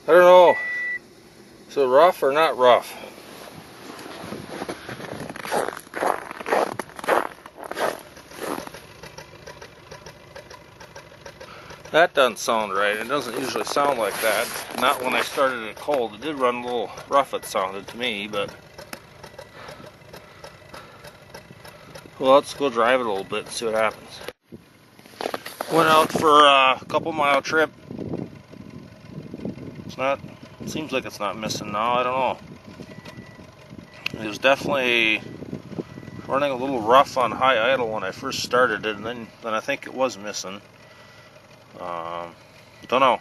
I don't know, is it rough or not rough? That doesn't sound right. It doesn't usually sound like that. Not when I started it cold. It did run a little rough, it sounded to me, but... Well, let's go drive it a little bit and see what happens. Went out for a couple mile trip. It seems like it's not missing now, I don't know. It was definitely running a little rough on high idle when I first started it, and then I think it was missing. Don't know.